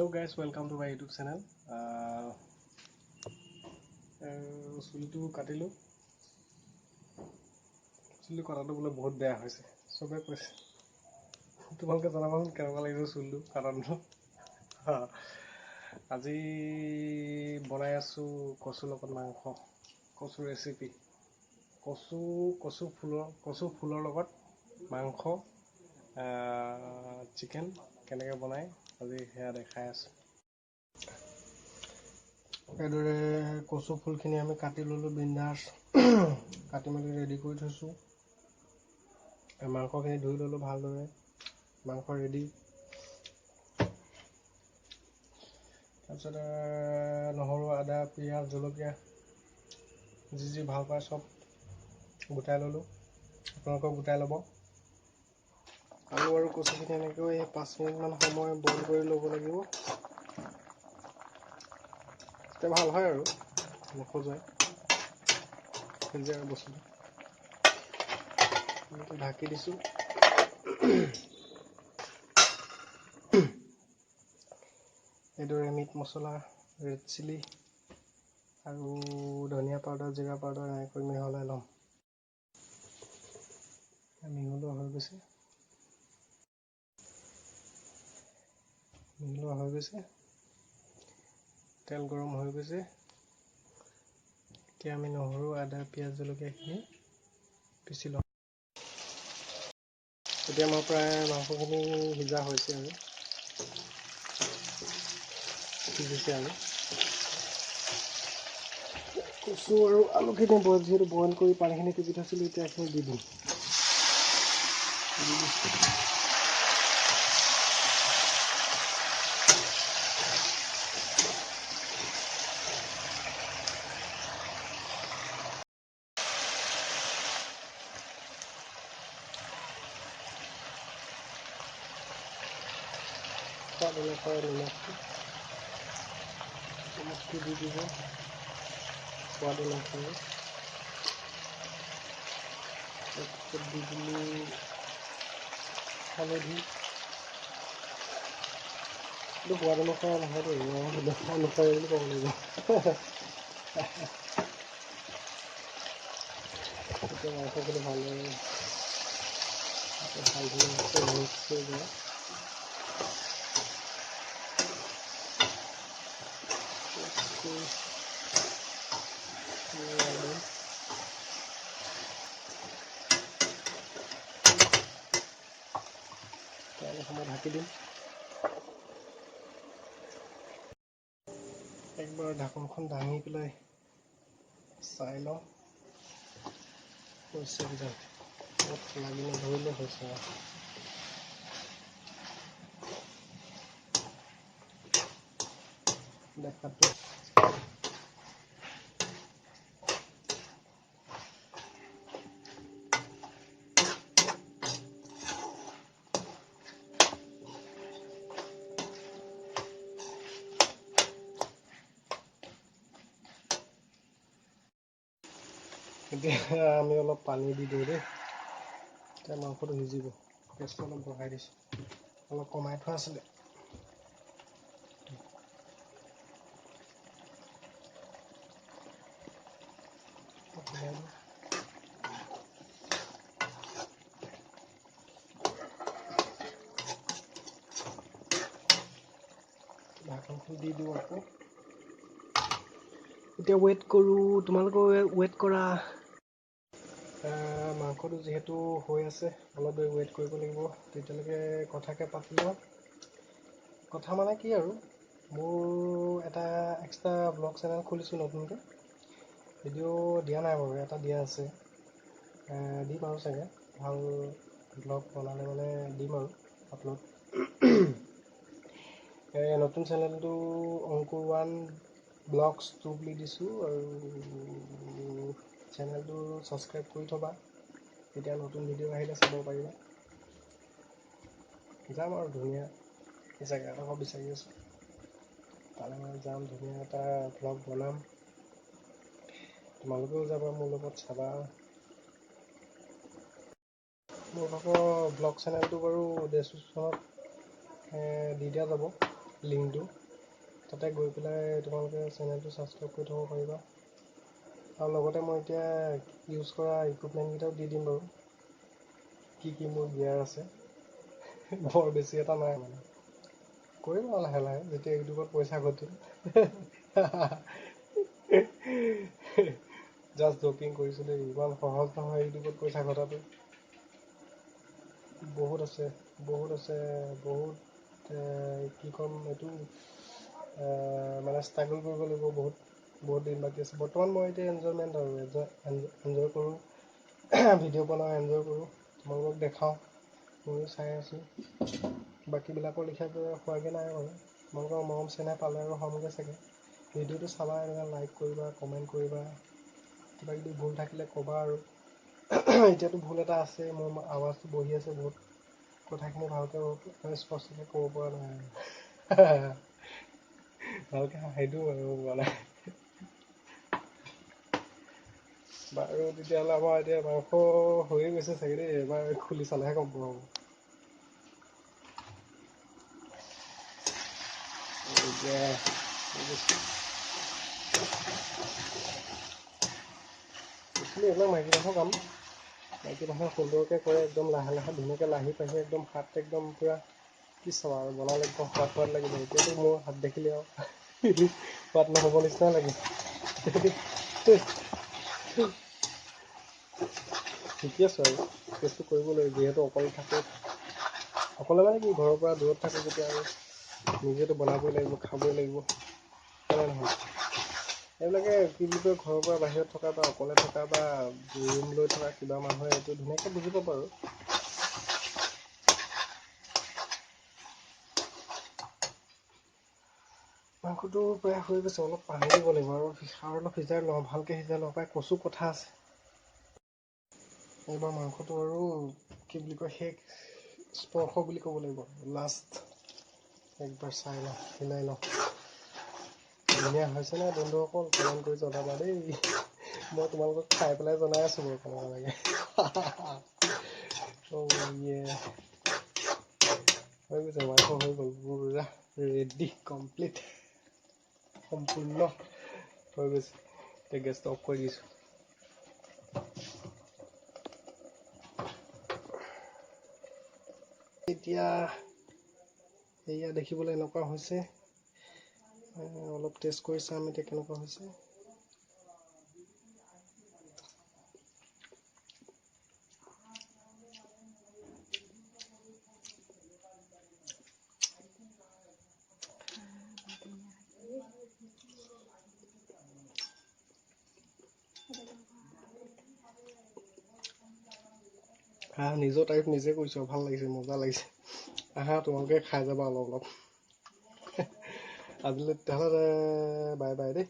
Hello guys, welcome to my YouTube channel. চুলিটো কাটিলো। চুলি কটাটো বোলে বহুত বেয়া হৈছে। সবে কৈছে। তোমালোকে জনাবাচোন কেনেকুৱা লাগিছে চুলিটো কাটাটো। আজি বনাই আছো কচুৰ লগত মাংস। কচু ৰেচিপি। কচু ফুলৰ লগত মাংস চিকেন কেনেকৈ বনাই আজি সেয়া দেখাই আছো। এইদৰে কচু ফুলখিনি আমি কাটি ললোঁ বিন্দাছ কাটি মেলি ৰেডি কৰি থৈছোঁ। মাংসখিনি ধুই ললোঁ ভালদৰে। মাংস ৰেডি। তাৰপিছতে নহৰু আদা পিঁয়াজ জলকীয়া যি ভাল পায় চব গোটাই ললোঁ। আপোনালোকেও গোটাই ল'ব। আলু আৰু কচুখিনি এনেকৈ 5 মিনিটমান সময় বইল কৰি ল'ব লাগিব। তেতিয়া ভাল হয় আৰু নখজুৱাই সিজে আৰু বস্তুটো। ঢাকি দিছোঁ। এইদৰে মিট মছলা ৰেড চিলি আৰু ধনিয়া পাউডাৰ জিৰা পাউডাৰ এনেকৈ মিহলাই ল'ম। মিহলোৱা হৈ গৈছে। তেল গৰম হৈ গৈছে। এতিয়া আমি নহৰু আদা পিঁয়াজ জলকীয়াখিনি পিচি ল'ম। এতিয়া মই প্ৰায় মাংসখিনি সিজা হৈছে আৰু সিজিছে আৰু কচু আৰু আলুখিনি যিহেতু বইল কৰি পানীখিনি সিজি থৈছিলোঁ, এতিয়া এইখিনি দি দিম। সোৱাদ অনুসাৰে নিমখটো দি দিব। সোৱাদ অনুসাৰে তাৰপিছত দি দিলোঁ হালধি। এইটো সোৱাদ অনুসাৰে নহয়তো অনুসাৰে বুলি ক'ব লাগিব। এতিয়া মাংসখিনি ভালদৰে মিক্স কৰি দিওঁ। সময় ঢাকি দিম। একবাৰ ঢাকনখন দাঙি পেলাই চাই লওঁ হৈছে কিজানি। লাগি নধৰিলে হৈছে আৰু দেখাটো। এতিয়া আমি অলপ পানী দি দিওঁ দেই। এতিয়া মাংসটো সিজিব। গেছটো অলপ বঢ়াই দিছোঁ। অলপ কমাই থোৱা আছিলে। ঢাকনখন দি দিওঁ আকৌ। এতিয়া ৱেইট কৰোঁ। তোমালোকেও ৱেইট কৰা। মাংসটো যিহেতু হৈ আছে, অলপ দেৰি ৱেইট কৰিব লাগিব। তেতিয়ালৈকে কথাকে পাতি লওঁ। কথা মানে কি আৰু, মোৰ এটা এক্সট্ৰা ব্লগ চেনেল খুলিছোঁ নতুনকৈ। ভিডিঅ' দিয়া নাই বাৰু, এটা দিয়া আছে। দিম আৰু চাগে ভাল ব্লগ বনালে মানে দিম আৰু আপলোড। নতুন চেনেলটো অংকুৰ ব্লগছ 2 বুলি দিছোঁ আৰু চেনেলটো ছাবস্ক্ৰাইব কৰি থ'বা। তেতিয়া নতুন ভিডিঅ' আহিলে চাব পাৰিবা। যাম আৰু ধুনীয়া জেগা এডোখৰ বিচাৰি আছোঁ। তালৈ মই যাম, ধুনীয়া এটা ব্লগ বনাম। তোমালোকেও যাবা মোৰ লগত, চাবা। মোৰ ভাগৰ ব্লগ চেনেলটো বাৰু ডেছক্ৰিপশ্যনত দি দিয়া যাব। লিংকটো, তাতে গৈ পেলাই তোমালোকে চেনেলটো ছাবস্ক্ৰাইব কৰি থ'ব পাৰিবা। আৰু লগতে মই এতিয়া ইউজ কৰা ইকুইপমেণ্টকেইটাও দি দিম বাৰু, কি মোৰ গিয়াৰ আছে। বৰ বেছি এটা নাই মানে, কৰিম আৰু লাহে লাহে যেতিয়া ইউটিউবত পইচা ঘটিম। জাষ্ট জকিং কৰিছোঁ দেই, ইমান সহজ নহয় ইউটিউবত পইচা ঘটাটো। বহুত আছে, বহুত আছে, বহুত কি ক'ম এইটো, মানে ষ্ট্ৰাগল কৰিব লাগিব বহুত দিন বাকী আছে। বৰ্তমান মই এতিয়া এনজয়মেণ্ট আৰু এনজয় কৰোঁ, ভিডিঅ' বনাওঁ, এনজয় কৰোঁ, তোমালোকক দেখাওঁ, ময়ো চাই আছোঁ। বাকীবিলাকৰ লিখীয়াকৈ হোৱাগৈ নাই বাৰু, তোমালোকৰ মৰম চেনেহ পালে আৰু হ'মগৈ চাগে। ভিডিঅ'টো চাবা, এনেকৈ লাইক কৰিবা, কমেণ্ট কৰিবা, কিবা কিবি ভুল থাকিলে ক'বা আৰু। এতিয়াতো ভুল এটা আছে, মোৰ আৱাজটো বহি আছে বহুত, কথাখিনি ভালকৈ স্পষ্টকৈ ক'ব পৰা নাই আৰু। ভালকৈ হাঁহি দিওঁ আৰু মানে। বাৰু তেতিয়াহ'লে আমাৰ এতিয়া মাংস হৈয়ে গৈছে চাগে দেই, এবাৰ খুলি চালেহে গম পোৱা হ'ব। এইবিলাক মাইকী মানুহৰ কাম, মাইকী মানুহে সুন্দৰকৈ কৰে, একদম লাহে লাহে ধুনীয়াকৈ লাহি পাহি, একদম হাত একদম পূৰা কি চাবা আৰু, বনালে একদম সোৱাদ লাগিব। এতিয়াতো মোৰ হাত দেখিলে আৰু সোৱাদ নহ'ব নিচিনা লাগে। শিকি আছোঁ আৰু টেষ্টটো কৰিব লাগিব, যিহেতু অকলে থাকোঁ। অকলে মানে কি, ঘৰৰ পৰা দূৰত থাকোঁ যেতিয়া আৰু নিজেতো বনাবই লাগিব, খাবই লাগিব, হয় নহয়? এইবিলাকে কি বুলি কয়, ঘৰৰ পৰা বাহিৰত থকা বা অকলে থকা বা ৰুম লৈ থকা কিবা মানুহে এইটো ধুনীয়াকৈ বুজিব পাৰোঁ। মাংসটো প্ৰায় হৈ গৈছে, অলপ পানী দিব লাগিব আৰু অলপ সিজাই লওঁ, ভালকৈ সিজাই লওঁ। প্ৰায় কচু কথা আছে এইবাৰ মাংসটো, আৰু কি বুলি কয়, শেষ স্পৰ্শ বুলি ক'ব লাগিব। লাষ্ট একবাৰ চাই লওঁ, হিলাই লওঁ। ধুনীয়া হৈছেনে বন্ধুসকল, কমেণ্ট কৰি জনাবা দেই। মই তোমালোকক খাই পেলাই জনাই আছোঁ বাৰু কেনেকুৱা লাগে। হৈ গৈছে, মাংস হৈ গ'ল, পুৰা ৰেডি, কমপ্লিট, সম্পূৰ্ণ হৈ গৈছে। এতিয়া গেছটো অফ কৰি দিছোঁ। এতিয়া এয়া দেখিবলৈ এনেকুৱা হৈছে, অলপ টেষ্ট কৰি চাম এতিয়া কেনেকুৱা হৈছে। নিজৰ টাইপ নিজে কৰিছোঁ, ভাল লাগিছে, মজা লাগিছে। আহা তোমালোকে খাই যাবা অলপ অলপ। আজিলৈ তেতিয়াহ'লে বাই বাই দেই।